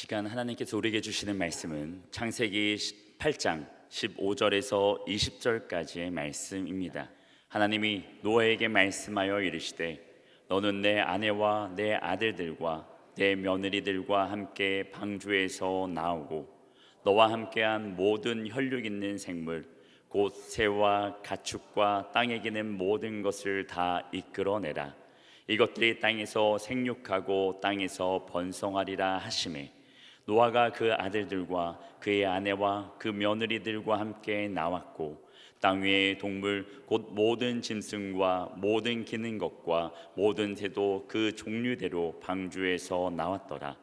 시간 하나님께서 우리에게 주시는 말씀은 창세기 8장 15절에서 20절까지의 말씀입니다. 하나님이 노아에게 말씀하여 이르시되 너는 내 아내와 내 아들들과 내 며느리들과 함께 방주에서 나오고 너와 함께한 모든 혈육 있는 생물 곧 새와 가축과 땅에 기는 모든 것을 다 이끌어내라. 이것들이 땅에서 생육하고 땅에서 번성하리라 하시매 노아가 그 아들들과 그의 아내와 그 며느리들과 함께 나왔고 땅 위의 동물 곧 모든 짐승과 모든 기는 것과 모든 새도 그 종류대로 방주에서 나왔더라.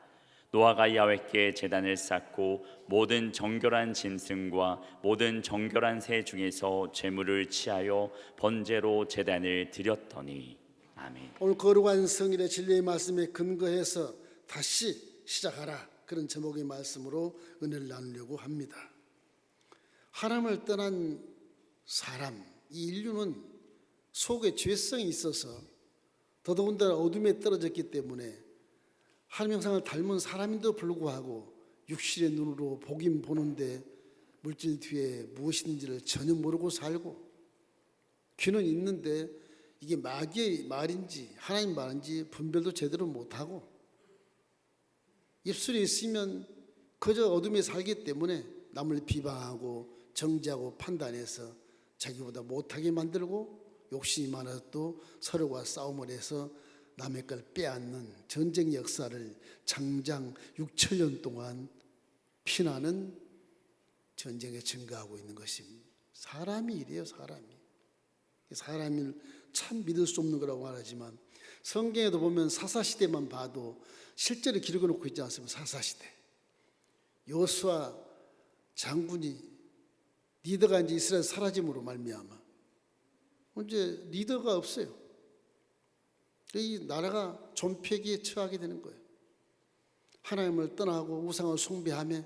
노아가 야훼께 제단을 쌓고 모든 정결한 짐승과 모든 정결한 새 중에서 제물을 취하여 번제로 제단을 드렸더니 아멘. 오늘 거룩한 성일의 진리의 말씀에 근거해서 다시 시작하라, 그런 제목의 말씀으로 은혜를 나누려고 합니다. 하나님을 떠난 사람, 이 인류는 속에 죄성이 있어서 더더군다나 어둠에 떨어졌기 때문에 하나님 형상을 닮은 사람인데도 불구하고 육신의 눈으로 보긴 보는데 물질 뒤에 무엇인지를 전혀 모르고 살고, 귀는 있는데 이게 마귀의 말인지 하나님 말인지 분별도 제대로 못하고, 입술이 있으면 그저 어둠에 살기 때문에 남을 비방하고 정죄하고 판단해서 자기보다 못하게 만들고, 욕심이 많아서 또 서로가 싸움을 해서 남의 걸 빼앗는 전쟁 역사를 장장 6천년 동안 피나는 전쟁에 증가하고 있는 것입니다. 사람이 이래요. 사람을 참 믿을 수 없는 거라고 말하지만 성경에도 보면 사사시대만 봐도 실제로 기록해 놓고 있지 않습니까? 사사시대 여호수아 장군이 리더가 이제 이스라엘 사라짐으로 말미암아 이제 리더가 없어요. 이 나라가 존폐기에 처하게 되는 거예요. 하나님을 떠나고 우상을 숭배하며,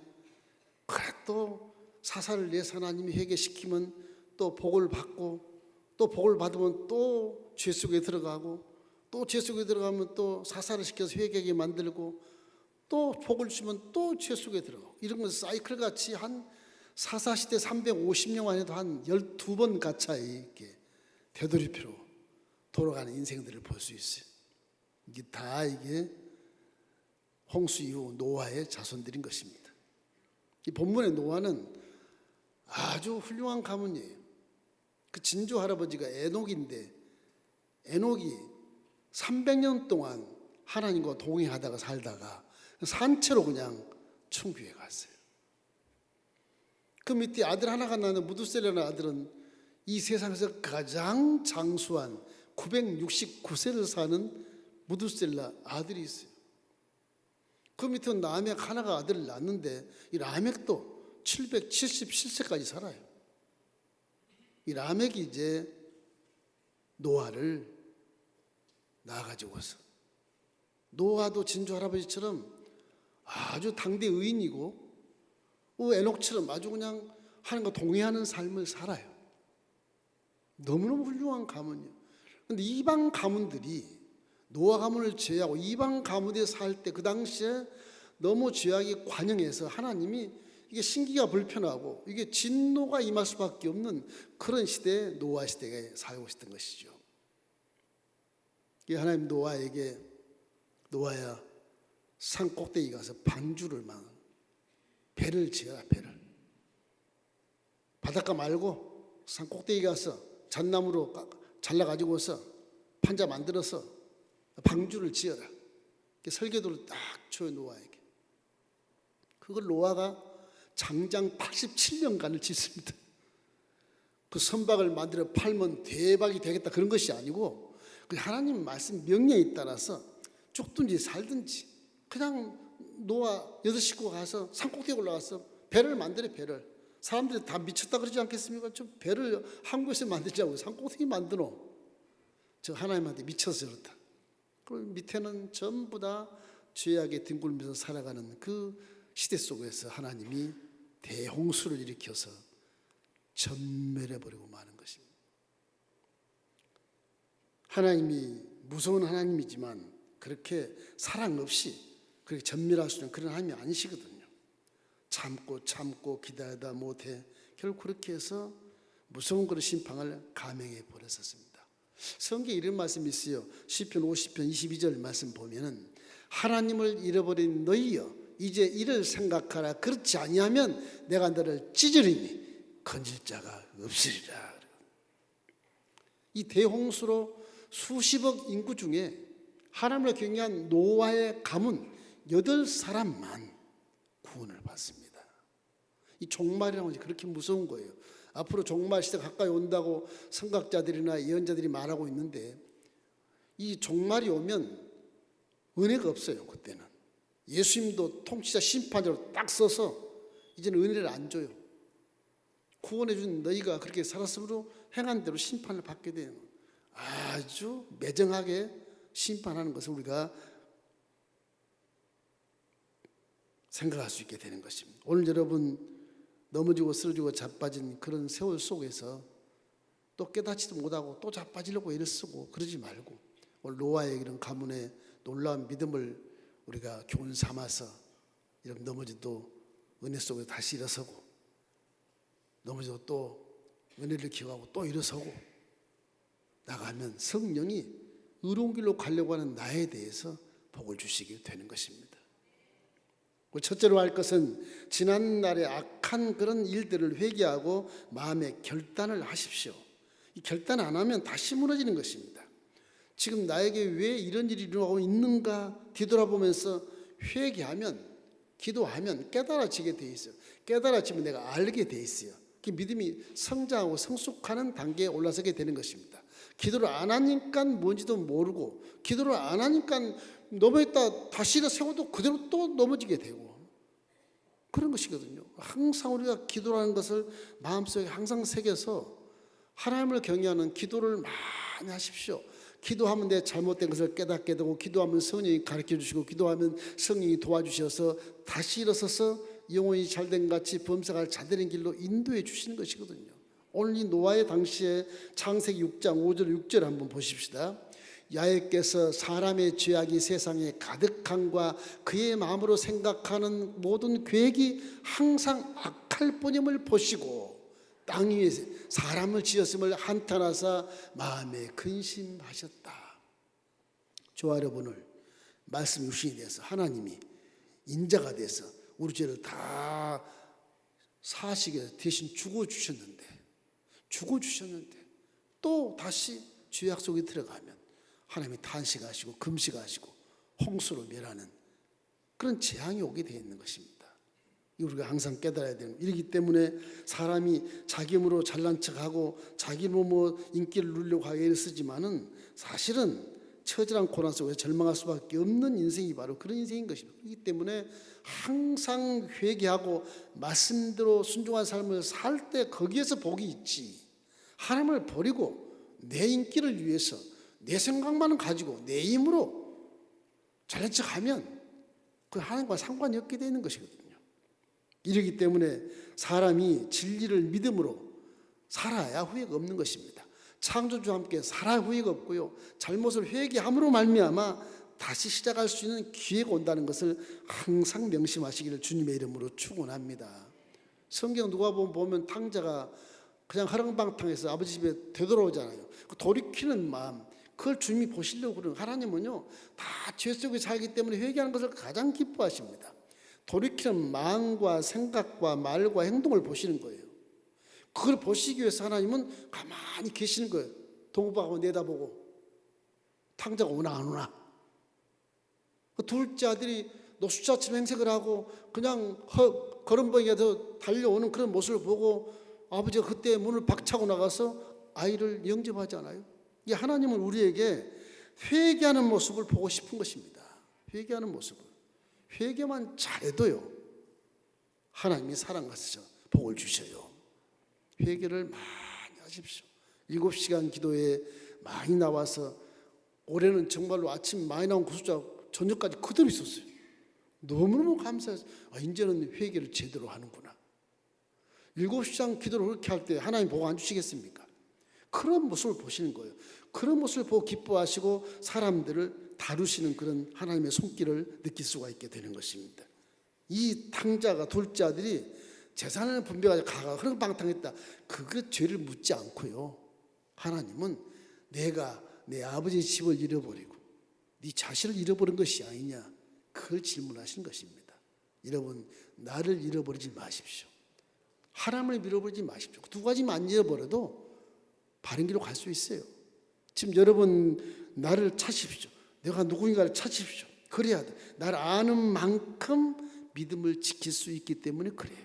그래도 사사를 내서 하나님이 회개시키면 또 복을 받고, 또 복을 받으면 또 죄 속에 들어가고, 또 죄 속에 들어가면 또 사사를 시켜서 회개하게 만들고, 또 복을 주면 또 죄 속에 들어가고, 이런 건 사이클 같이 한 사사시대 350년 안에도 한 12번 가차이 이렇게 되돌이표로 돌아가는 인생들을 볼 수 있어요. 이게 다 홍수 이후 노아의 자손들인 것입니다. 이 본문의 노아는 아주 훌륭한 가문이에요. 그 진조 할아버지가 에녹인데, 에녹이 300년 동안 하나님과 동행하다가 살다가 산채로 그냥 천국에 갔어요. 그 밑에 아들 하나가 나는 무두셀라는 아들은 이 세상에서 가장 장수한 969세를 사는 무두셀라 아들이 있어요. 그 밑에 라멕 하나가 아들을 낳는데 이 라멕도 777세까지 살아요. 이 라멕이 이제 노아를 낳아가지고서, 노아도 진조 할아버지처럼 아주 당대 의인이고 에녹처럼 아주 그냥 하나님과 동행하는 삶을 살아요. 너무너무 훌륭한 가문이에요. 그런데 이방 가문들이 노아 가문을 제외하고 이방 가문에 살 때 그 당시에 너무 죄악이 관영해서 하나님이 이게 신기가 불편하고 이게 진노가 임할 수밖에 없는 그런 시대에 노아 시대에 살고 있었던 것이죠. 하나님 노아에게, 노아야 산 꼭대기 가서 방주를 막 배를 지어라, 배를. 바닷가 말고 산 꼭대기 가서 잣나무로 잘라가지고서 판자 만들어서 방주를 지어라. 설계도를 딱 줘요, 노아에게. 그걸 노아가 장장 87년간을 짓습니다. 그 선박을 만들어 팔면 대박이 되겠다 그런 것이 아니고, 하나님 말씀 명령에 따라서 죽든지 살든지 그냥 노아 8식구가 가서 산꼭대기에 올라가서 배를 만들어, 배를. 사람들이 다 미쳤다 그러지 않겠습니까? 저 배를 한국에서 만들자고 산꼭대기 만들어. 저 하나님한테 미쳐서 그렇다. 그리고 밑에는 전부 다 죄악에 뒹굴면서 살아가는 그 시대 속에서 하나님이 대홍수를 일으켜서 전멸해버리고 마는 것입니다. 하나님이 무서운 하나님이지만 그렇게 사랑 없이 그렇게 전멸할 수 있는 그런 하나님이 아니시거든요. 참고 기다리다 못해 결국 그렇게 해서 무서운 그런 심판을 감행해 버렸었습니다. 성경에 이런 말씀이 있어요. 시편 50편 22절 말씀 보면은 하나님을 잃어버린 너희여 이제 이를 생각하라. 그렇지 아니하면 내가 너를 찢으리니 건질 자가 없으리라. 이 대홍수로 수십억 인구 중에 하나님을 경외한 노아의 가문 8사람만 구원을 받습니다. 이 종말이라는 것이 그렇게 무서운 거예요. 앞으로 종말 시대 가까이 온다고 선각자들이나 예언자들이 말하고 있는데 이 종말이 오면 은혜가 없어요. 그때는 예수님도 통치자 심판자로 딱 서서 이제는 은혜를 안 줘요. 구원해 준 너희가 그렇게 살았으므로 행한 대로 심판을 받게 되는 아주 매정하게 심판하는 것을 우리가 생각할 수 있게 되는 것입니다. 오늘 여러분 넘어지고 쓰러지고 자빠진 그런 세월 속에서 또 깨닫지도 못하고 또 자빠지려고 애를 쓰고 그러지 말고 오늘 노아의 이런 가문의 놀라운 믿음을 우리가 교훈 삼아서 이런 넘어져도 은혜 속에 다시 일어서고 넘어져도 또 은혜를 기억하고 또 일어서고 나가면 성령이 의로운 길로 가려고 하는 나에 대해서 복을 주시게 되는 것입니다. 첫째로 할 것은 지난날의 악한 그런 일들을 회개하고 마음의 결단을 하십시오. 이 결단 안 하면 다시 무너지는 것입니다. 지금 나에게 왜 이런 일이 일어나고 있는가 뒤돌아보면서 회개하면 기도하면 깨달아지게 돼 있어요. 깨달아지면 내가 알게 돼 있어요. 그 믿음이 성장하고 성숙하는 단계에 올라서게 되는 것입니다. 기도를 안 하니까 뭔지도 모르고 기도를 안 하니까 넘어졌다 다시 세워도 그대로 또 넘어지게 되고 그런 것이거든요. 항상 우리가 기도라는 것을 마음속에 항상 새겨서 하나님을 경외하는 기도를 많이 하십시오. 기도하면 내 잘못된 것을 깨닫게 되고 기도하면 성령이 가르쳐 주시고 기도하면 성령이 도와주셔서 다시 일어서서 영혼이 잘된 같이 범사갈 자되는 길로 인도해 주시는 것이거든요. 오늘 이 노아의 당시에 창세기 6장 5절 6절 한번 보십시다. 야훼께서 사람의 죄악이 세상에 가득함과 그의 마음으로 생각하는 모든 계획이 항상 악할 뿐임을 보시고 땅 위에 사람을 지었음을 한탄하사 마음에 근심하셨다. 저와 여러분을 말씀 유신이 돼서 하나님이 인자가 돼서 우리 죄를 다 사시게 대신 죽어주셨는데 또 다시 죄악 속에 들어가면 하나님이 탄식하시고 금식하시고 홍수로 멸하는 그런 재앙이 오게 되어 있는 것입니다. 우리가 항상 깨달아야 되는 이러기 때문에 사람이 자기 힘으로 잘난 척하고 자기 몸으로 인기를 누리려고 하게 쓰지만은 사실은 처절한 고난 속에서 절망할 수밖에 없는 인생이 바로 그런 인생인 것입니다. 그렇기 때문에 항상 회개하고 말씀대로 순종한 삶을 살 때 거기에서 복이 있지. 하나님을 버리고 내 인기를 위해서 내 생각만은 가지고 내 힘으로 잘난 척하면 그 하나님과 상관이 없게 되는 것이거든요. 이러기 때문에 사람이 진리를 믿음으로 살아야 후회가 없는 것입니다. 창조주와 함께 살아야 후회가 없고요. 잘못을 회개함으로 말미암아 다시 시작할 수 있는 기회가 온다는 것을 항상 명심하시기를 주님의 이름으로 축원합니다. 성경 누가 보면 탕자가 그냥 허랑방탕해서 아버지 집에 되돌아오잖아요. 그 돌이키는 마음 그걸 주님이 보시려고 그러는 하나님은요 다 죄 속에 살기 때문에 회개하는 것을 가장 기뻐하십니다. 돌이키는 마음과 생각과 말과 행동을 보시는 거예요. 그걸 보시기 위해서 하나님은 가만히 계시는 거예요. 동부하고 내다보고 탕자가 오나 안 오나. 그 둘째 아들이 노숙자처럼 행색을 하고 그냥 걸음벙이라도 달려오는 그런 모습을 보고 아버지가 그때 문을 박차고 나가서 아이를 영접하지 않아요? 이 하나님은 우리에게 회개하는 모습을 보고 싶은 것입니다. 회개하는 모습을. 회개만 잘해도요 하나님이 사랑하셔서 복을 주셔요. 회개를 많이 하십시오. 7시간 기도에 많이 나와서 올해는 정말로 아침 많이 나온 그 숫자 저녁까지 그대로 있었어요. 너무너무 감사해서 이제는 회개를 제대로 하는구나. 7시간 기도를 그렇게 할 때 하나님 복 안 주시겠습니까? 그런 모습을 보시는 거예요. 그런 모습을 보고 기뻐하시고 사람들을 다루시는 그런 하나님의 손길을 느낄 수가 있게 되는 것입니다. 이 탕자가 둘째 아들이 재산을 분배하여 가가 흐름방탕했다. 그거 죄를 묻지 않고요. 하나님은 내가 내 아버지의 집을 잃어버리고 네 자신을 잃어버린 것이 아니냐, 그걸 질문하신 것입니다. 여러분, 나를 잃어버리지 마십시오. 하나님을 잃어버리지 마십시오. 두 가지만 안 잃어버려도 바른 길로 갈 수 있어요. 지금 여러분, 나를 찾으십시오. 내가 누구인가를 찾으십시오. 그래야 돼. 나를 아는 만큼 믿음을 지킬 수 있기 때문에 그래요.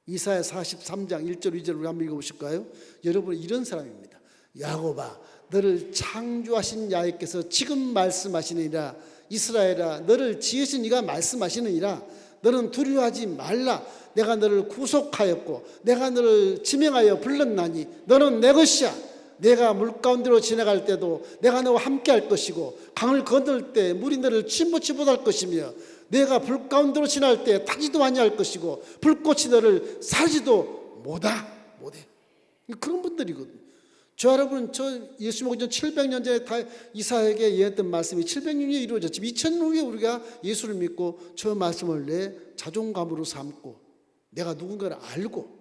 이사야 43장 1절 2절 우리 한번 읽어보실까요? 여러분, 이런 사람입니다. 야곱아, 너를 창조하신 야훼께서 지금 말씀하시느니라. 이스라엘아, 너를 지으신 이가 말씀하시느니라. 너는 두려워하지 말라. 내가 너를 구속하였고 내가 너를 지명하여 불렀나니 너는 내 것이야. 내가 물가운데로 지나갈 때도 내가 너와 함께 할 것이고 강을 건널 때 물이 너를 침몰치 못할 것이며 내가 불 가운데로 지날 때 타지도 아니할 것이고 불꽃이 너를 사르지도 못해. 그런 분들이거든요. 저 여러분, 저 예수 믿기 전 700년 전에 다 이사야에게 예언했던 말씀이 700년이 이루어졌지만 2000년 후에 우리가 예수를 믿고 저 말씀을 내 자존감으로 삼고 내가 누군가를 알고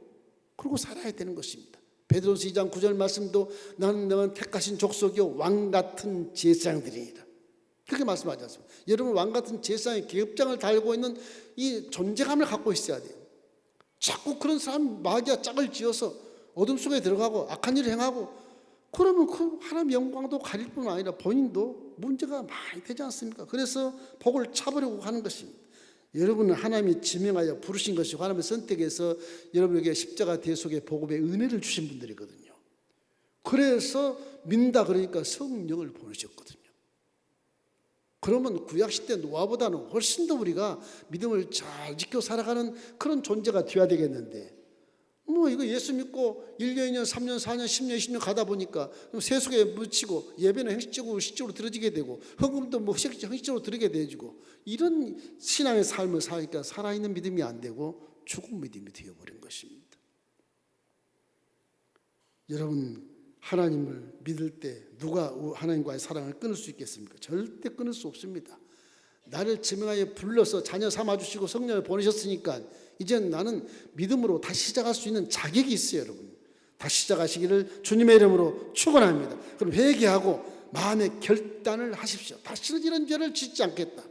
그러고 살아야 되는 것입니다. 베드로서 2장 9절 말씀도 나는 너는 택하신 족속이요 왕같은 제사장들이니라. 그렇게 말씀하지 않습니까? 여러분, 왕같은 제사장의 계급장을 달고 있는 이 존재감을 갖고 있어야 돼요. 자꾸 그런 사람 마귀가 짝을 지어서 어둠 속에 들어가고 악한 일을 행하고 그러면 그 하나님 영광도 가릴 뿐 아니라 본인도 문제가 많이 되지 않습니까? 그래서 복을 차버리고 하는 것입니다. 여러분은 하나님이 지명하여 부르신 것이고 하나님의 선택해서 여러분에게 십자가 대속의 복음의 은혜를 주신 분들이거든요. 그래서 믿는다 그러니까 성령을 보내셨거든요. 그러면 구약시대 노아보다는 훨씬 더 우리가 믿음을 잘 지켜 살아가는 그런 존재가 되어야 되겠는데 이거 예수 믿고 1년, 2년, 3년, 4년, 10년, 20년 가다 보니까 세속에 묻히고 예배는 형식적으로 들어지게 되고 헌금도 형식적으로 드리게 되어지고 이런 신앙의 삶을 사니까 살아있는 믿음이 안 되고 죽은 믿음이 되어버린 것입니다. 여러분, 하나님을 믿을 때 누가 하나님과의 사랑을 끊을 수 있겠습니까? 절대 끊을 수 없습니다. 나를 지명하여 불러서 자녀 삼아주시고 성령을 보내셨으니까 이젠 나는 믿음으로 다시 시작할 수 있는 자격이 있어요. 여러분, 다시 시작하시기를 주님의 이름으로 축원합니다. 그럼 회개하고 마음의 결단을 하십시오. 다시는 이런 죄를 짓지 않겠다.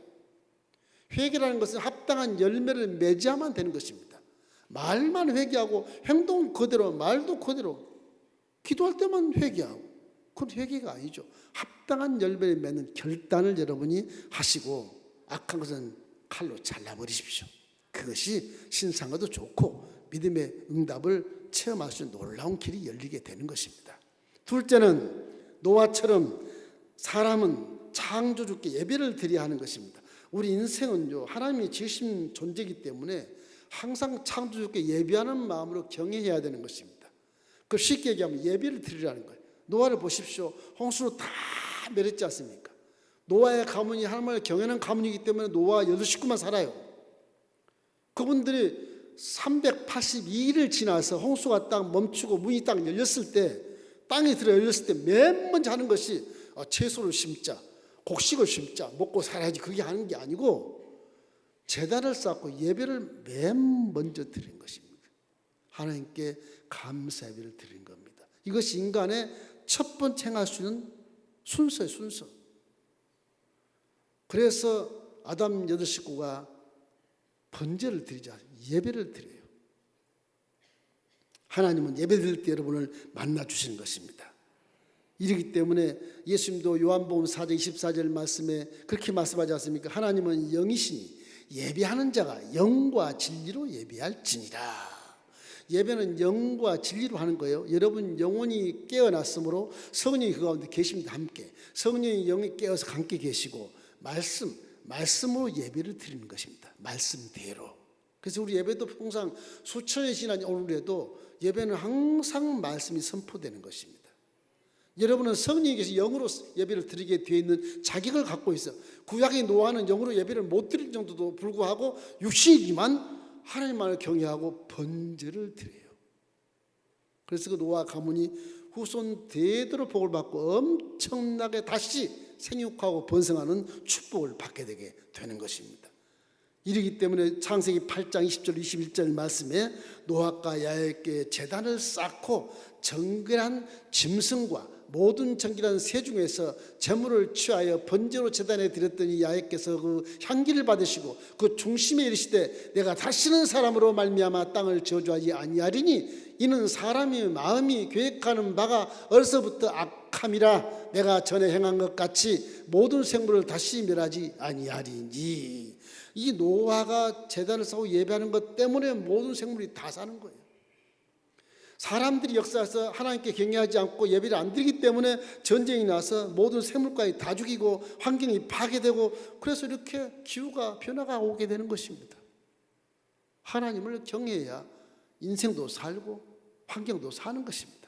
회개라는 것은 합당한 열매를 맺어야만 되는 것입니다. 말만 회개하고 행동 그대로 말도 그대로 기도할 때만 회개하고 그건 회개가 아니죠. 합당한 열매를 맺는 결단을 여러분이 하시고 악한 것은 칼로 잘라버리십시오. 그것이 신상과도 좋고 믿음의 응답을 체험할 수 있는 놀라운 길이 열리게 되는 것입니다. 둘째는 노아처럼 사람은 창조주께 예배를 드려야 하는 것입니다. 우리 인생은요, 하나님이 지으신 존재이기 때문에 항상 창조주께 예배하는 마음으로 경외해야 되는 것입니다. 그 쉽게 얘기하면 예배를 드리라는 거예요. 노아를 보십시오. 홍수로 다 멸했지 않습니까? 노아의 가문이 하나님을 경외하는 가문이기 때문에 노아 8식구만 살아요. 그분들이 382일을 지나서 홍수가 딱 멈추고 문이 딱 열렸을 때, 땅이 들어 열렸을 때 맨 먼저 하는 것이 채소를 심자, 곡식을 심자, 먹고 살아야지, 그게 하는 게 아니고 제단을 쌓고 예배를 맨 먼저 드린 것입니다. 하나님께 감사 예배를 드린 겁니다. 이것이 인간의 첫 번째 행할 수 있는 순서예요, 순서. 그래서 아담 8식구가 번제를 드리자, 예배를 드려요. 하나님은 예배 드릴 때 여러분을 만나 주시는 것입니다. 이렇기 때문에 예수님도 요한복음 4장 24절 말씀에 그렇게 말씀하지 않습니까? 하나님은 영이시니 예배하는 자가 영과 진리로 예배할지니라. 예배는 영과 진리로 하는 거예요. 여러분 영혼이 깨어났으므로 성령이 그 가운데 계십니다. 함께 성령이 영이 깨어서 함께 계시고 말씀으로 예배를 드리는 것입니다. 말씀대로. 그래서 우리 예배도 항상 수천년이 지난 오늘에도 예배는 항상 말씀이 선포되는 것입니다. 여러분은 성령께서 영으로 예배를 드리게 되어 있는 자격을 갖고 있어요. 구약의 노아는 영으로 예배를 못 드릴 정도도 불구하고 육신이지만 하나님만을 경외하고 번제를 드려요. 그래서 그 노아 가문이 후손 대대로 복을 받고 엄청나게 다시 생육하고 번성하는 축복을 받게 되게 되는 것입니다. 이러기 때문에 창세기 8장 20절 21절 말씀에 노아가 야훼께 제단을 쌓고 정결한 짐승과 모든 정결한 새 중에서 제물을 취하여 번제로 제단에 드렸더니 야훼께서 그 향기를 받으시고 그 중심에 이르시되 내가 다시는 사람으로 말미암아 땅을 저주하지 아니하리니 이는 사람의 마음이 계획하는 바가 어려서부터 악함이라 내가 전에 행한 것 같이 모든 생물을 다시 멸하지 아니하리니. 이 노아가 제단을 쌓고 예배하는 것 때문에 모든 생물이 다 사는 거예요. 사람들이 역사에서 하나님께 경외하지 않고 예배를 안 드리기 때문에 전쟁이 나서 모든 생물까지 다 죽이고 환경이 파괴되고 그래서 이렇게 기후가 변화가 오게 되는 것입니다. 하나님을 경외해야 인생도 살고 환경도 사는 것입니다.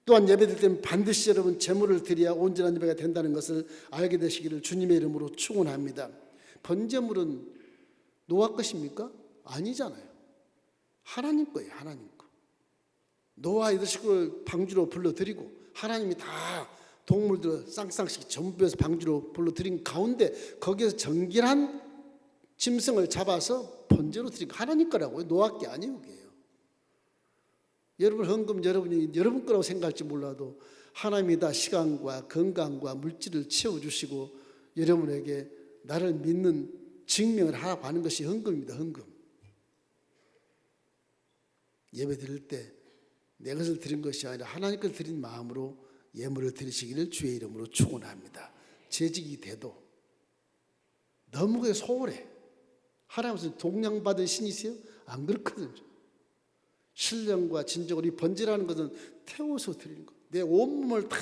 또한 예배드릴 때는 반드시 여러분 제물을 드려야 온전한 예배가 된다는 것을 알게 되시기를 주님의 이름으로 축원합니다. 번제물은 노아 것입니까? 아니잖아요. 하나님 거예요. 하나님 거. 노아 여덟 식구를 방주로 불러들이고 하나님이 다 동물들을 쌍쌍씩 전부해서 방주로 불러들인 가운데 거기에서 정결한 짐승을 잡아서 번제로 드린 하나님 거라고요. 노아 게 아니에요. 그게요. 여러분 헌금 여러분이 여러분 거라고 생각할지 몰라도 하나님이 다 시간과 건강과 물질을 채워주시고 여러분에게 나를 믿는 증명을 하라고 하는 것이 헌금입니다. 헌금. 예배 드릴 때 내 것을 드린 것이 아니라 하나님 것을 드린 마음으로 예물을 드리시기를 주의 이름으로 축원합니다. 재직이 돼도 너무 소홀해. 하나님 무슨 동양받은 신이세요? 안 그렇거든요. 신령과 진정으로 이 번제라는 것은 태워서 드리는 것. 내 온몸을 다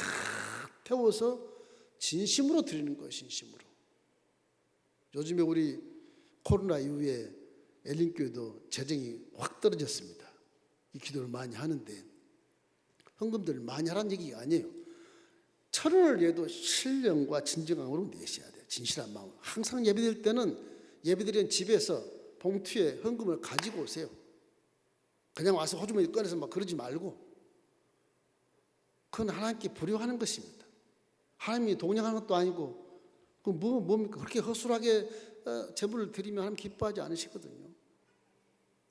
태워서 진심으로 드리는 거예요. 진심으로. 요즘에 우리 코로나 이후에 엘린교회도 재정이 확 떨어졌습니다. 이 기도를 많이 하는데 헌금들을 많이 하라는 얘기가 아니에요. 1,000원을 내도 신령과 진정함으로 내셔야 돼요. 진실한 마음으로. 항상 예배드릴 때는 예배드리는 집에서 봉투에 헌금을 가지고 오세요. 그냥 와서 호주머니 꺼내서 막 그러지 말고. 그건 하나님께 불효하는 것입니다. 하나님이 동양하는 것도 아니고 그건 뭡니까? 그렇게 허술하게 제물을 드리면 하나님 기뻐하지 않으시거든요.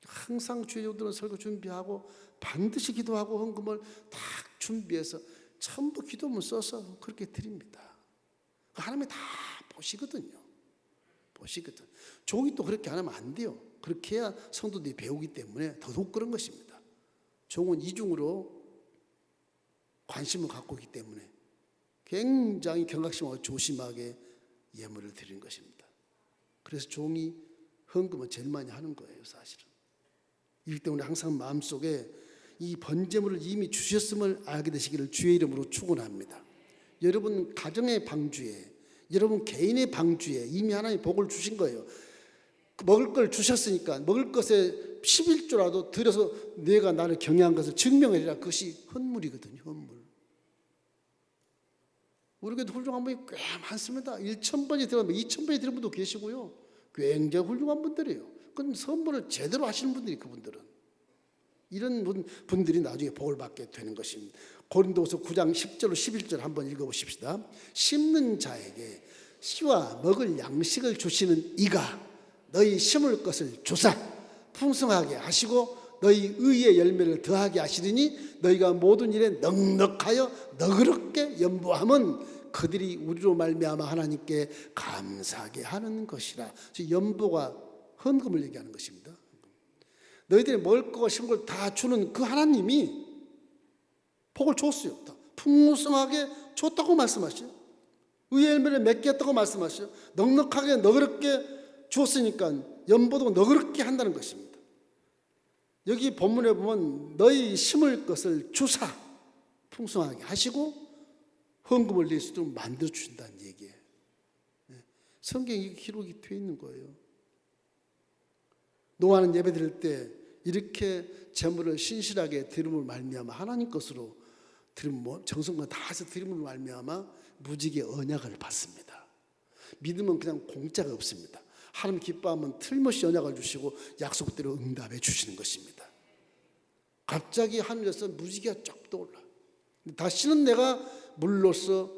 항상 주의 종들은 설교 준비하고 반드시 기도하고 헌금을 다 준비해서 전부 기도문 써서 그렇게 드립니다. 하나님이 다 보시거든요. 보시거든. 종이 또 그렇게 안 하면 안 돼요. 그렇게 해야 성도들이 배우기 때문에 더더욱 그런 것입니다. 종은 이중으로 관심을 갖고 있기 때문에 굉장히 경각심하고 조심하게 예물을 드리는 것입니다. 그래서 종이 헌금을 제일 많이 하는 거예요. 사실은. 이기 때문에 항상 마음속에 이 번제물을 이미 주셨음을 알게 되시기를 주의 이름으로 축원합니다. 여러분 가정의 방주에 여러분 개인의 방주에 이미 하나님이 복을 주신 거예요. 먹을 걸 주셨으니까 먹을 것에 11조라도 들여서 내가 나를 경외한 것을 증명하리라. 그것이 헌물이거든요. 헌물. 우리 교회도 훌륭한 분이 꽤 많습니다. 1,000번이 들어가면 2,000번이 들은 분도 계시고요. 굉장히 훌륭한 분들이에요. 그건 선물을 제대로 하시는 분들이 그분들은. 이런 분들이 나중에 복을 받게 되는 것입니다. 고린도후서 9장 10절로 11절 한번 읽어보십시다. 심는 자에게 씨와 먹을 양식을 주시는 이가 너희 심을 것을 주사 풍성하게 하시고 너희 의의 열매를 더하게 하시리니 너희가 모든 일에 넉넉하여 너그럽게 연보함은 그들이 우리로 말미암아 하나님께 감사하게 하는 것이라. 연보가 헌금을 얘기하는 것입니다. 너희들이 먹을 거와 심을 걸 다 주는 그 하나님이 복을 줬어요. 다 풍성하게 줬다고 말씀하셔요. 의의 열매를 맺게 했다고 말씀하셔요. 넉넉하게 너그럽게 주었으니까 연보도 너그럽게 한다는 것입니다. 여기 본문에 보면 너희 심을 것을 주사 풍성하게 하시고 헌금을 낼 수 있도록 만들어 주신다는 얘기예요. 성경에 기록이 되어 있는 거예요. 노아는 예배 드릴 때 이렇게 제물을 신실하게 드림을 말미암아 하나님 것으로 드림 정성과 다해서 드림을 말미암아 무지개 언약을 받습니다. 믿음은 그냥 공짜가 없습니다. 하나님 기뻐하면 틀림없이 언약을 주시고 약속대로 응답해 주시는 것입니다. 갑자기 하늘에서 무지개가 쫙 떠올라. 다시는 내가 물로서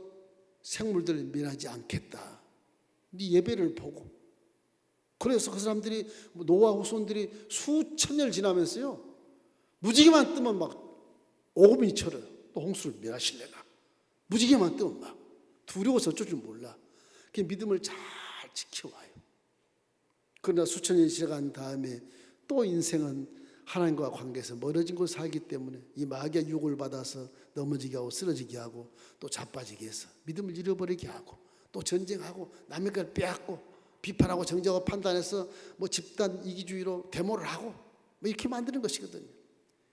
생물들을 멸하지 않겠다. 네 예배를 보고. 그래서 그 사람들이 노아 후손들이 수천 년을 지나면서요, 무지개만 뜨면 막 오금이 쳐요. 또 홍수를 멸하실래가. 무지개만 뜨면 막 두려워서 어쩔 줄 몰라. 그 믿음을 잘 지켜와요. 그러나 수천 년이 지나간 다음에 또 인생은 하나님과 관계에서 멀어진 곳 살기 때문에 이 마귀의 유혹을 받아서 넘어지게 하고 쓰러지게 하고 또 자빠지게 해서 믿음을 잃어버리게 하고 또 전쟁하고 남의 걸 빼앗고 비판하고 정죄하고 판단해서 뭐 집단 이기주의로 데모를 하고 뭐 이렇게 만드는 것이거든요.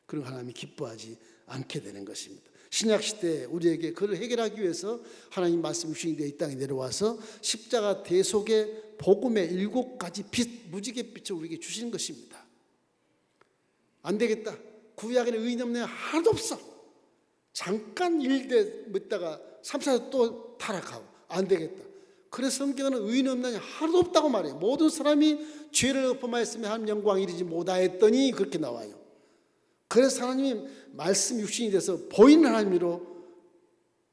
그런 하나님이 기뻐하지 않게 되는 것입니다. 신약 시대에 우리에게 그를 해결하기 위해서 하나님 말씀 육신이 되어 이 땅에 내려와서 십자가 대속의 복음의 7가지 빛, 무지개 빛을 우리에게 주시는 것입니다. 안 되겠다. 구약에는 의인 없는 애 하나도 없어. 잠깐 일대 묻다가 3, 4년 또 타락하고 안 되겠다. 그래서 성경은 의인 없는 애 하나도 없다고 말해요. 모든 사람이 죄를 엎어마했으며 하나님 영광 이르지 못하였더니 그렇게 나와요. 그래서 하나님이 말씀 육신이 돼서 보이는 하나님으로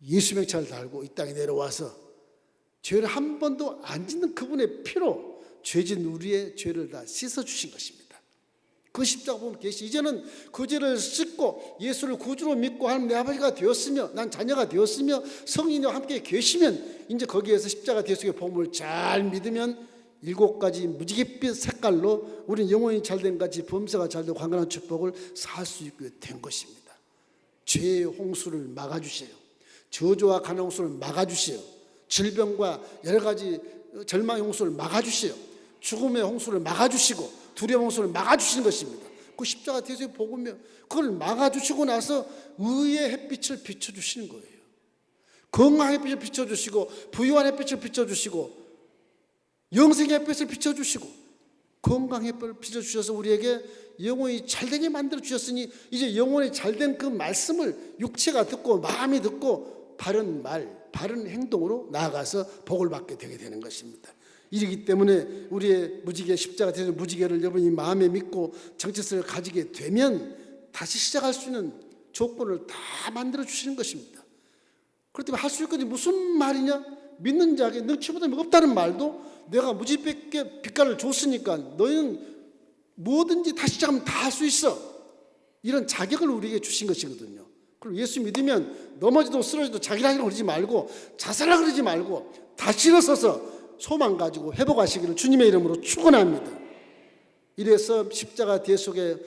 예수 명찰을 달고 이 땅에 내려와서 죄를 한 번도 안 짓는 그분의 피로 죄진 우리의 죄를 다 씻어주신 것입니다. 그 십자가 보면 계시. 이제는 그 죄를 씻고 예수를 구주로 믿고 하나님 내 아버지가 되었으며 난 자녀가 되었으며 성인이와 함께 계시면 이제 거기에서 십자가 대속의 복음을 잘 믿으면 7가지 무지갯빛 색깔로 우리는 영혼이 잘된 같이 범사가 잘되고 강건한 축복을 살 수 있게 된 것입니다. 죄의 홍수를 막아주세요. 저주와 가난 홍수를 막아주세요. 질병과 여러 가지 절망의 홍수를 막아주세요. 죽음의 홍수를 막아주시고 두려움의 홍수를 막아주시는 것입니다. 그 십자가 대속의 복음이요. 그걸 막아주시고 나서 의의 햇빛을 비춰주시는 거예요. 건강의 햇빛을 비춰주시고 부유한 햇빛을 비춰주시고 영생의 햇빛을 비춰주시고 건강의 햇빛을 비춰주셔서 우리에게 영혼이 잘되게 만들어주셨으니 이제 영혼이 잘된 그 말씀을 육체가 듣고 마음이 듣고 바른 말, 바른 행동으로 나아가서 복을 받게 되게 되는 것입니다. 이러기 때문에 우리의 무지개 십자가 되는 무지개를 여러분이 마음에 믿고 정체성을 가지게 되면 다시 시작할 수 있는 조건을 다 만들어주시는 것입니다. 그렇기 때문에 할 수 있거든요. 무슨 말이냐? 믿는 자에게 능치보다 없다는 말도 내가 무지백게 빛깔을 줬으니까 너희는 뭐든지 다시 시작하면 다 할 수 있어. 이런 자격을 우리에게 주신 것이거든요. 그리고 예수 믿으면 넘어지도 쓰러지도 자기라고 그러지 말고 자살하라 그러지 말고 다시 일어서서 소망 가지고 회복하시기를 주님의 이름으로 축원합니다. 이래서 십자가 대속의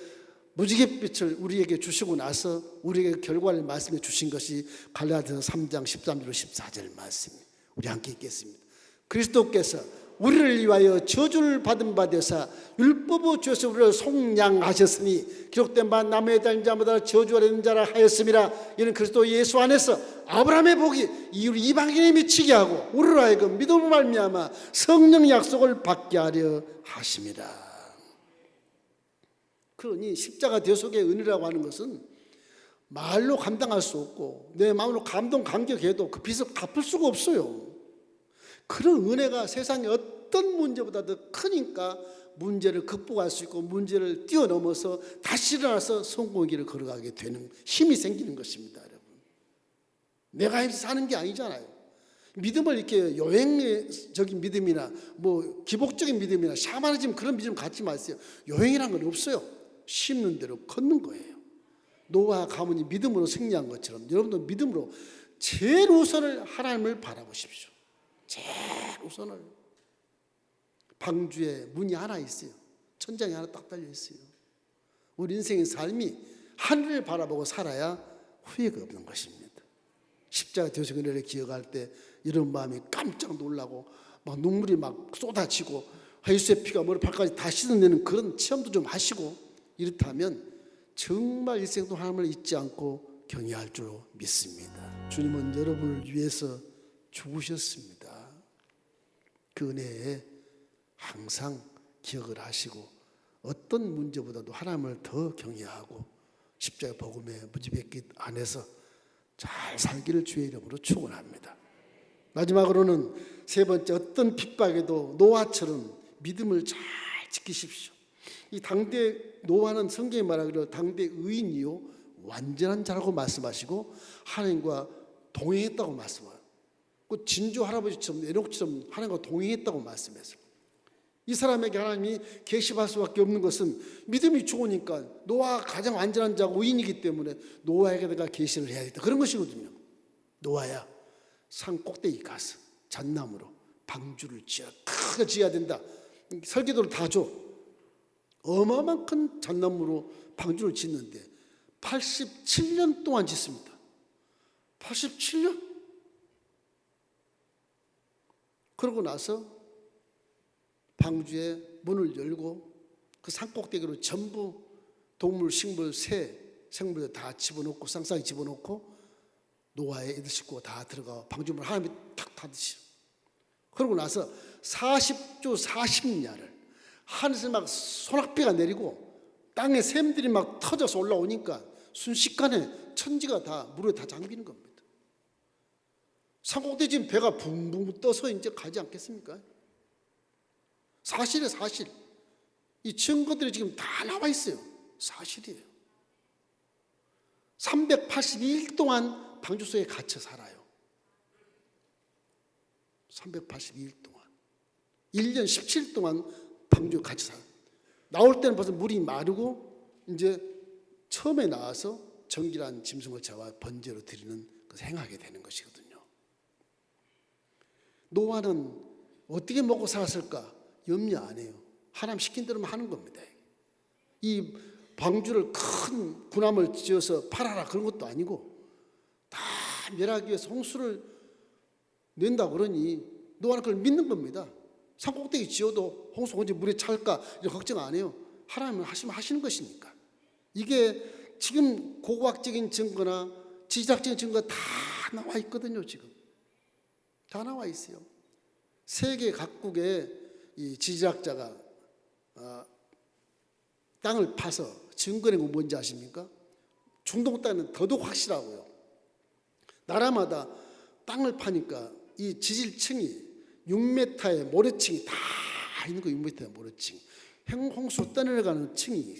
무지갯빛을 우리에게 주시고 나서 우리에게 결과를 말씀해 주신 것이 갈라디아서 3장 13절 14절 말씀입니다. 우리 함께 읽겠습니다. 그리스도께서 우리를 위하여 저주를 받은 바 되사 율법의 죄에서 우리를 속량하셨으니 기록된 바 나무에 달린 자마다 저주가 되는 자라 하였음이라. 이는 그리스도 예수 안에서 아브라함의 복이 이방인에 미치게 하고 우리로 하여금 믿음으로 말미암아 성령 약속을 받게 하려 하심이라. 그러니 십자가 대속의 은혜라고 하는 것은 말로 감당할 수 없고 내 마음으로 감동 감격해도 그 빚을 갚을 수가 없어요. 그런 은혜가 세상의 어떤 문제보다 더 크니까 문제를 극복할 수 있고 문제를 뛰어넘어서 다시 일어나서 성공의 길을 걸어가게 되는 힘이 생기는 것입니다. 여러분, 내가 힘써 사는 게 아니잖아요. 믿음을 이렇게 여행적인 믿음이나 뭐 기복적인 믿음이나 샤머니즘 그런 믿음 갖지 마세요. 여행이란 건 없어요. 심는 대로 걷는 거예요. 노아 가문이 믿음으로 승리한 것처럼 여러분도 믿음으로 제일 우선을 하나님을 바라보십시오. 제일 우선을. 방주에 문이 하나 있어요. 천장이 하나 딱 달려 있어요. 우리 인생의 삶이 하늘을 바라보고 살아야 후회가 없는 것입니다. 십자가 대속의 은혜를 기억할 때 이런 마음이 깜짝 놀라고 막 눈물이 막 쏟아지고 예수의 피가 머리 발까지 다 씻어내는 그런 체험도 좀 하시고 이렇다면 정말 일생도 하나님을 잊지 않고 경외할 줄 믿습니다. 주님은 여러분을 위해서 죽으셨습니다. 그 은혜에 항상 기억을 하시고 어떤 문제보다도 하나님을 더 경외하고 십자가 복음의 무지갯빛 안에서 잘 살기를 주의 이름으로 축원합니다. 마지막으로는 세 번째, 어떤 핍박에도 노아처럼 믿음을 잘 지키십시오. 이 당대 노아는 성경에 말하기로 당대 의인이요 완전한 자라고 말씀하시고 하나님과 동행했다고 말씀해요. 그 진주 할아버지처럼 에녹처럼 하나님과 동행했다고 말씀했어요. 이 사람에게 하나님이 계시할 수밖에 없는 것은 믿음이 좋으니까 노아가 가장 안전한 자고 의인이기 때문에 노아에게 내가 계시를 해야 겠다, 그런 것이거든요. 노아야, 산 꼭대기 가서 잣나무로 방주를 지어라. 크게 지어야 된다. 설계도를 다 줘. 어마어마한 큰 잣나무로 방주를 짓는데 87년 동안 짓습니다. 87년? 그러고 나서 방주의 문을 열고 그 산꼭대기로 전부 동물, 식물, 새, 생물들 다 집어넣고 쌍쌍이 집어넣고 노아의 애들 식구가 다 들어가 방주문을 하나님이 탁 닫으시오. 그러고 나서 40주 40야를 하늘에서 막 소낙비가 내리고 땅에 샘들이 막 터져서 올라오니까 순식간에 천지가 다 물에 다 잠기는 겁니다. 산꼭대기 지금 배가 붕붕 떠서 이제 가지 않겠습니까? 사실이에요, 사실. 이 증거들이 지금 다 나와 있어요. 사실이에요. 382일 동안 방주 속에 갇혀 살아요. 382일 동안. 1년 17일 동안 방주에 갇혀 살아요. 나올 때는 벌써 물이 마르고 이제 처음에 나와서 정결한 짐승을 잡아 번제로 드리는 것을 행하게 되는 것이거든요. 노아는 어떻게 먹고 살았을까? 염려 안 해요. 하나님 시킨 대로만 하는 겁니다. 이 방주를 큰 군함을 지어서 팔아라 그런 것도 아니고 다 멸하기 위해서 홍수를 낸다 그러니 노아는 그걸 믿는 겁니다. 산꼭대기 지어도 홍수 언제 물에 찰까 이런 걱정 안 해요. 하나님은 하시는 것이니까. 이게 지금 고고학적인 증거나 지질학적인 증거가 다 나와 있거든요. 지금 다 나와 있어요. 세계 각국의 이 지질학자가 땅을 파서 증거낸 건 뭔지 아십니까? 중동 땅은 더더욱 확실하고요. 나라마다 땅을 파니까 이 지질층이 6m의 모래층이 다 있는 거. 6m의 모래층, 홍수 떠내려가는 층이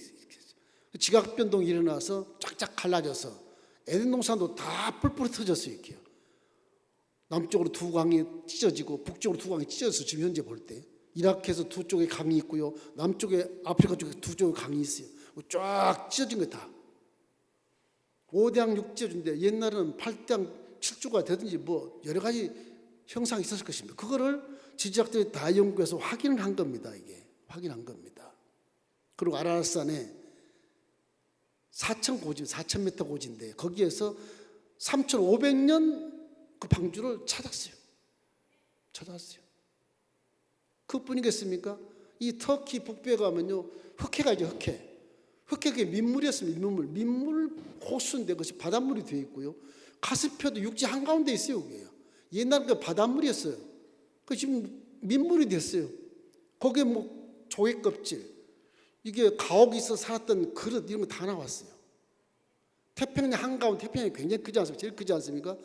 지각 변동이 일어나서 쫙쫙 갈라져서 에덴 동산도 다 뿔뿔이 터졌어요. 이렇게요. 남쪽으로 두 강이 찢어지고 북쪽으로 두 강이 찢어져서 지금 현재 볼 때 이라크에서 두 쪽에 강이 있고요, 남쪽에 아프리카 쪽에 두 쪽에 강이 있어요. 쫙 찢어진 거 다. 5대양 6지어준데 옛날에는 8대양 7주가 되든지 뭐 여러 가지 형상이 있었을 것입니다. 그거를 지질학자들이 다 연구해서 확인을 한 겁니다. 이게 확인한 겁니다. 그리고 아라라산에 4,000m 고지인데 거기에서 3,500년 그 방주를 찾았어요. 그뿐이겠습니까? 이 터키 북부에 가면요, 흑해가 이제 흑해가 민물이었습니다. 민물 호수인데 그것이 바닷물이 되어 있고요, 카스피아도 육지 한가운데 있어요. 여기에요. 옛날에 그 바닷물이었어요. 그 지금 민물이 됐어요. 거기에 뭐 조개 껍질, 이게 가옥이 있어 살았던 그릇 이런 거 다 나왔어요. 태평양 한가운데, 태평양이 굉장히 크지 않습니까? 제일 크지 않습니까?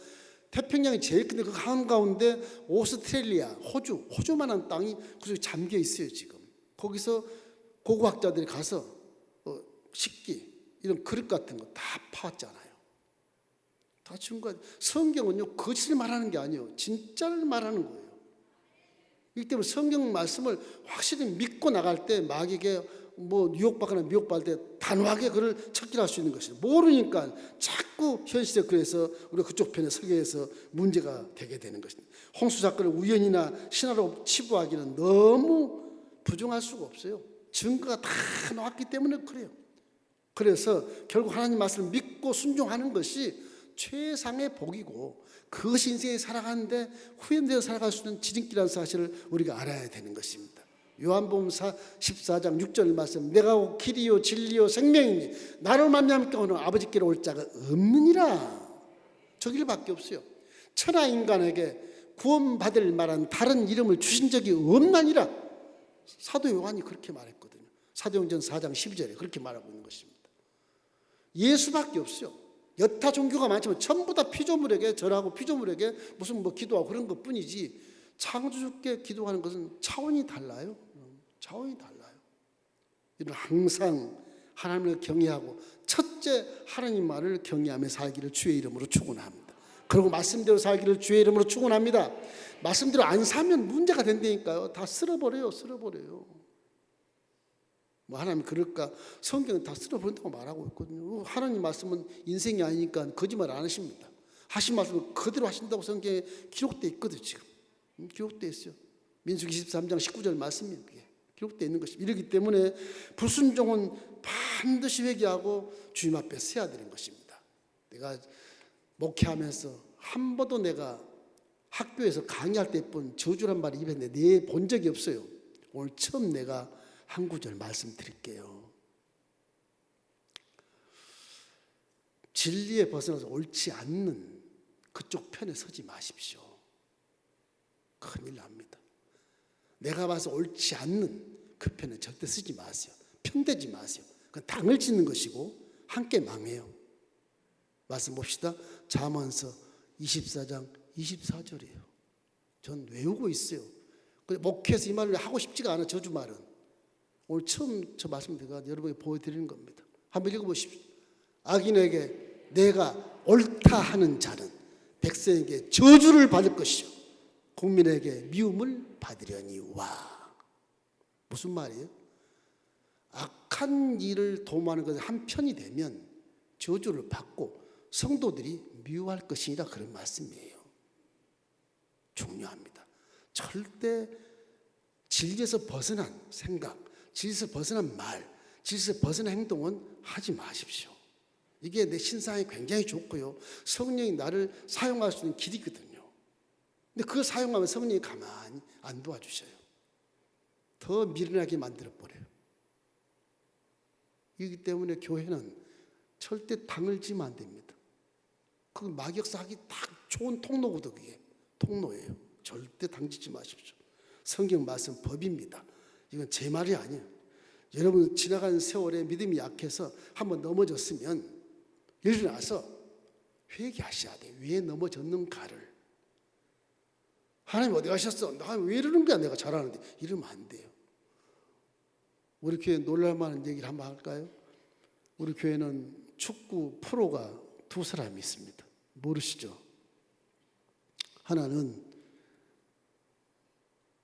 태평양이 제일 큰데 그 한가운데 오스트레일리아, 호주만한 땅이 그 속에 잠겨 있어요. 지금 거기서 고고학자들이 가서 식기 이런 그릇 같은 거 다 파왔잖아요. 다 증거. 성경은요 거짓을 말하는 게 아니에요, 진짜를 말하는 거예요. 이기 때문에 성경 말씀을 확실히 믿고 나갈 때 마귀에게 뭐 유혹받거나 미혹받을 때 단호하게 그를 척결할 수 있는 것이에요. 모르니까 자꾸 현실에 그래서 우리가 그쪽 편에 서게 해서 문제가 되게 되는 것입니다. 홍수 사건을 우연이나 신화로 치부하기는 너무 부정할 수가 없어요. 증거가 다 나왔기 때문에 그래요. 그래서 결국 하나님 말씀을 믿고 순종하는 것이 최상의 복이고 그것이 인생에 살아가는데 후회되어 살아갈 수 있는 지름길이라는 사실을 우리가 알아야 되는 것입니다. 요한복음 14장 6절 말씀, 내가 길이요 진리요 생명이니 나를 만나면 오는 아버지께로 올 자가 없느니라. 저 길밖에 없어요. 천하 인간에게 구원받을 만한 다른 이름을 주신 적이 없나니라. 사도 요한이 그렇게 말했거든요. 사도행전 4장 12절에 그렇게 말하고 있는 것입니다. 예수밖에 없어요. 여타 종교가 많지만 전부 다 피조물에게 절하고 피조물에게 무슨 뭐 기도하고 그런 것 뿐이지, 창조주께 기도하는 것은 차원이 달라요. 차원이 달라요. 이는 항상 하나님을 경외하고 첫째 하나님 말을 경외하며 살기를 주의 이름으로 축원합니다. 그리고 말씀대로 살기를 주의 이름으로 축원합니다. 말씀대로 안 사면 문제가 된다니까요. 다 쓸어버려요. 뭐 하나님 그럴까? 성경은 다 쓸어버린다고 말하고 있거든요. 하나님 말씀은 인생이 아니니까 거짓말 안 하십니다. 하신 말씀을 그대로 하신다고 성경에 기록되어 있거든요. 지금 기록되어 있어요. 민수기 23장 19절 말씀이에요. 그게 기록되어 있는 것입니다. 이러기 때문에 불순종은 반드시 회개하고 주님 앞에 서야 되는 것입니다. 내가 목회하면서 한 번도 내가 학교에서 강의할 때뿐 저주란 말이 입에 내본 적이 없어요. 오늘 처음 내가 한 구절 말씀드릴게요. 진리에 벗어나서 옳지 않는 그쪽 편에 서지 마십시오. 큰일 납니다. 내가 봐서 옳지 않는 그 편에 절대 서지 마세요. 편대지 마세요. 그건 당을 짓는 것이고 함께 망해요. 말씀 봅시다. 잠언서 24장 24절이에요. 전 외우고 있어요. 목회에서 이 말을 하고 싶지가 않아. 저주 말은 오늘 처음 저 말씀 제가 여러분에게 보여드리는 겁니다. 한번 읽어보십시오. 악인에게 내가 옳다 하는 자는 백성에게 저주를 받을 것이요 국민에게 미움을 받으려니와. 무슨 말이에요? 악한 일을 도모하는 것은 한편이 되면 저주를 받고 성도들이 미워할 것이니라 그런 말씀이에요. 중요합니다. 절대 진리에서 벗어난 생각, 진리에서 벗어난 말, 진리에서 벗어난 행동은 하지 마십시오. 이게 내 신상에 굉장히 좋고요. 성령이 나를 사용할 수 있는 길이거든요. 근데 그걸 사용하면 성령이 가만히 안 도와주셔요. 더 미련하게 만들어버려요. 이기 때문에 교회는 절대 당을 지면 안 됩니다. 그 마격사하기 딱 좋은 통로거든요. 그게 통로예요. 절대 당지지 마십시오. 성경 말씀 법입니다. 이건 제 말이 아니에요. 여러분 지나간 세월에 믿음이 약해서 한번 넘어졌으면 일어나서 회개하셔야 돼요. 왜 넘어졌는가를. 하나님 어디 가셨어? 나 왜 이러는 거야? 내가 잘하는데. 이러면 안 돼요. 우리 교회 놀랄만한 얘기를 한번 할까요? 우리 교회는 축구 프로가 두 사람이 있습니다. 모르시죠? 하나는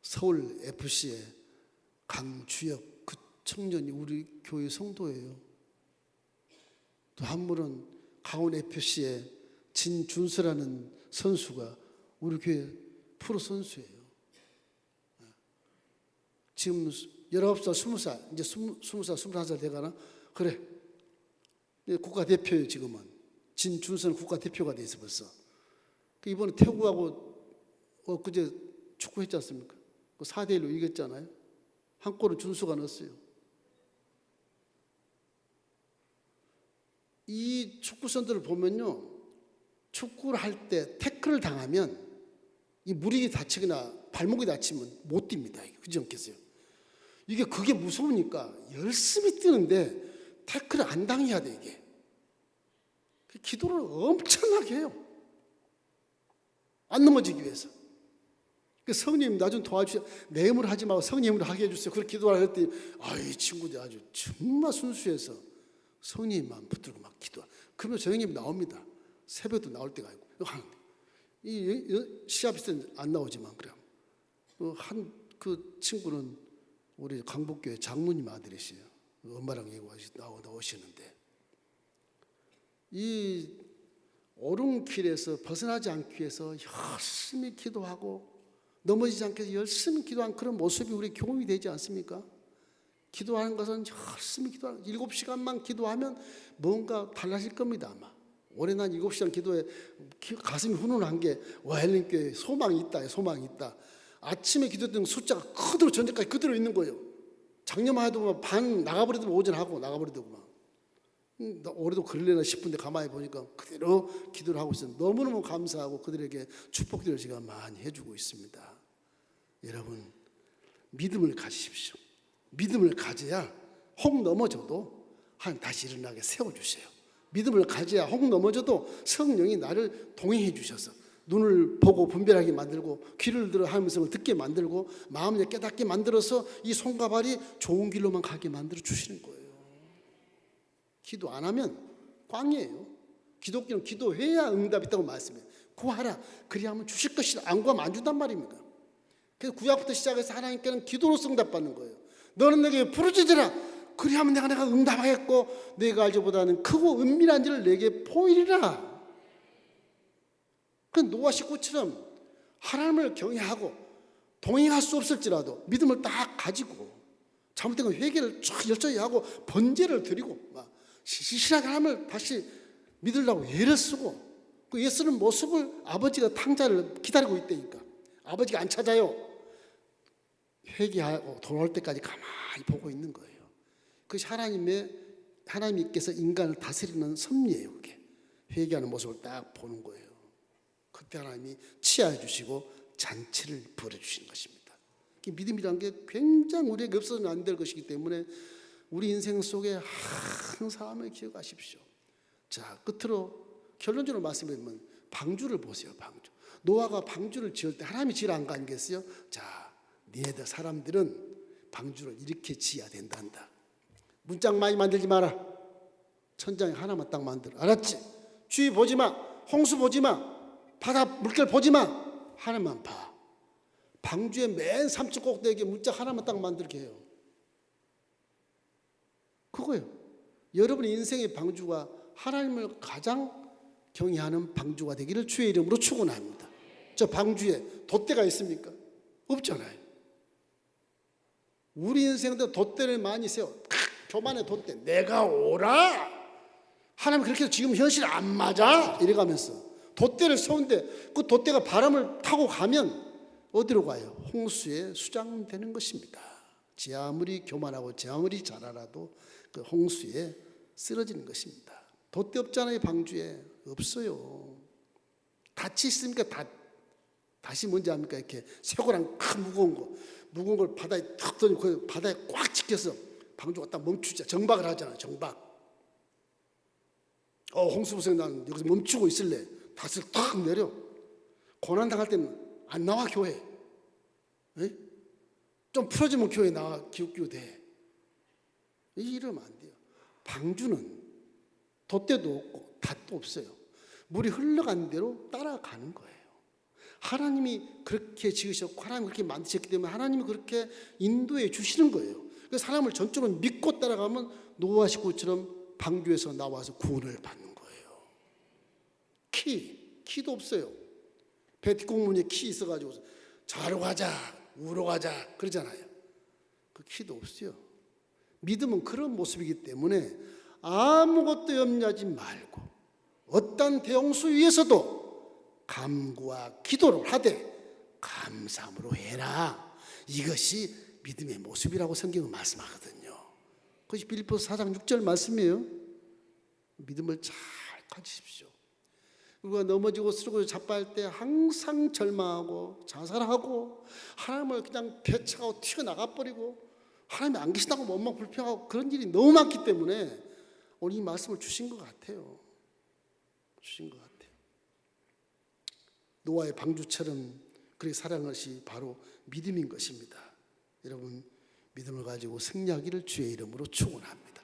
서울 FC의 강주혁 그 청년이 우리 교회 성도예요. 또 한 분은 강원 FC의 진준서라는 선수가 우리 교회 프로 선수예요. 지금 19살, 20살, 이제 20살, 21살 돼가나? 그래. 국가대표예요, 지금은. 진준서는 국가대표가 돼 있어, 벌써. 이번에 태국하고 엊그제 축구했지 않습니까? 4대1로 이겼잖아요. 한 골은 준수가 넣었어요. 이 축구선들을 보면요, 축구를 할 때 태클을 당하면 이 무릎이 다치거나 발목이 다치면 못 뜁니다. 그렇지 않겠어요? 이게 그게 무서우니까 열심히 뛰는데 태클을 안 당해야 돼. 이게 기도를 엄청나게 해요. 안 넘어지기 위해서. 성령님 나 좀 도와주세요. 내 힘으로 하지 말고 성령님으로 하게 해주세요. 그렇게 기도를 했더니 이 친구들 아주 정말 순수해서 성령님만 붙들고 막 기도하. 그러면 저 형님 나옵니다. 새벽도 나올 때가 있고 하는데 이 시합 있을 때는 안 나오지만 그래. 한 그 친구는 우리 강북교회 장로님 아들이시요. 엄마랑 나오시는데 이 오른길에서 벗어나지 않기 위해서 열심히 기도하고 넘어지지 않게 해서 열심히 기도한 그런 모습이 우리 경험이 되지 않습니까? 기도하는 것은 열심히 기도하는 7시간만 기도하면 뭔가 달라질 겁니다. 아마 올해 난 7시간 기도에 가슴이 훈훈한 게 헬린교회에 소망이 있다. 소망이 있다. 아침에 기도했던 숫자가 그대로 전제까지 그대로 있는 거예요. 작년만 해도 반 나가버리더만 오전 하고 나가버리더구만. 올해도 그럴래나 싶은데 가만히 보니까 그대로 기도를 하고 있어요. 너무너무 감사하고 그들에게 축복들을 제가 많이 해주고 있습니다. 여러분 믿음을 가지십시오. 믿음을 가져야 혹 넘어져도 하나님 다시 일어나게 세워주세요. 믿음을 가져야 혹 넘어져도 성령이 나를 동행해 주셔서 눈을 보고 분별하게 만들고 귀를 들어 하나님의 음성을 듣게 만들고 마음을 깨닫게 만들어서 이 손과 발이 좋은 길로만 가게 만들어 주시는 거예요. 기도 안 하면 꽝이에요. 기독교는 기도해야 응답이 있다고 말씀해요. 구하라. 그리하면 주실 것이라. 안 구하면 안 준단 말입니다. 그래서 구약부터 시작해서 하나님께는 기도로 응답받는 거예요. 너는 내게 부르짖으라. 그리하면 내가 응답하겠고 내가 알지보다는 크고 은밀한 일을 내게 보이리라. 그 노아 식구처럼 하나님을 경외하고 동행할 수 없을지라도 믿음을 딱 가지고 잘못된 건 회개를 쭉 열심히 하고 번제를 드리고 막 신실하게 하나님을 다시 믿으려고 애를 쓰고 그 애 쓰는 모습을 아버지가 탕자를 기다리고 있다니까. 아버지가 안 찾아요. 회개하고 돌아올 때까지 가만히 보고 있는 거예요. 그것이 하나님께서 인간을 다스리는 섭리예요. 그게 회개하는 모습을 딱 보는 거예요. 그때 하나님이 치하해 주시고 잔치를 벌여주시는 것입니다. 믿음이란 게 굉장히 우리에게 없어서는 안 될 것이기 때문에 우리 인생 속에 항상 하나님을 기억하십시오. 자, 끝으로 결론적으로 말씀드리면 방주를 보세요. 방주. 노아가 방주를 지을 때 하나님이 지으라 한 거 아니겠어요? 자, 니네들 사람들은 방주를 이렇게 지어야 된단다. 문짝 많이 만들지 마라. 천장에 하나만 딱 만들어. 알았지? 주위 보지 마. 홍수 보지 마. 바다 물결 보지 마. 하나만 봐. 방주의 맨 삼층 꼭대기에 문짝 하나만 딱 만들게 해요. 그거예요. 여러분의 인생의 방주가 하나님을 가장 경외하는 방주가 되기를 주의 이름으로 축원합니다. 저 방주에 돛대가 있습니까? 없잖아요. 우리 인생도 돛대를 많이 세워. 교만의 돛대. 내가 오라. 하나님 그렇게 해서 지금 현실 안 맞아. 이래가면서 돛대를 세운데 그 돛대가 바람을 타고 가면 어디로 가요? 홍수에 수장되는 것입니다. 제 아무리 교만하고 제 아무리 잘하라도 그 홍수에 쓰러지는 것입니다. 돛대 없잖아요. 방주에 없어요. 닷이 있습니까? 닷이 뭔지 압니까? 이렇게 쇠고랑 큰 무거운 걸 바다에 탁 던지고 그 바다에 꽉 찍혀서 방주가 딱 멈추자. 정박을 하잖아. 정박. 홍수부생 나는 여기서 멈추고 있을래. 닷을 탁 내려. 고난 당할 때는 안 나와 교회. 에? 좀 풀어지면 교회 나와 기웃기웃 해. 이러면 안 돼요. 방주는 돛대도 없고 닷도 없어요. 물이 흘러간 대로 따라가는 거예요. 하나님이 그렇게 지으셨고 하나님이 그렇게 만드셨기 때문에 하나님이 그렇게 인도해 주시는 거예요. 그래서 사람을 전적으로 믿고 따라가면 노아 식구처럼 방주에서 나와서 구원을 받는 거예요. 키도 없어요. 배 뒷공문에 키 있어가지고 좌로 가자 우로 가자 그러잖아요. 그 키도 없어요. 믿음은 그런 모습이기 때문에 아무것도 염려하지 말고 어떤 대홍수 위에서도 감구와 기도를 하되 감사함으로 해라. 이것이 믿음의 모습이라고 성경은 말씀하거든요. 그것이 빌립보서 4장 6절 말씀이에요. 믿음을 잘 가지십시오. 우리가 넘어지고 쓰러지고 자빠할 때 항상 절망하고 자살하고 하나님을 그냥 배척하고 튀어나가버리고 하나님이 안 계신다고 원망 불평하고 그런 일이 너무 많기 때문에 오늘 이 말씀을 주신 것 같아요. 주신 것 같아요. 노아의 방주처럼 그렇게 살아가는 것이 바로 믿음인 것입니다. 여러분 믿음을 가지고 승리하기를 주의 이름으로 축원합니다.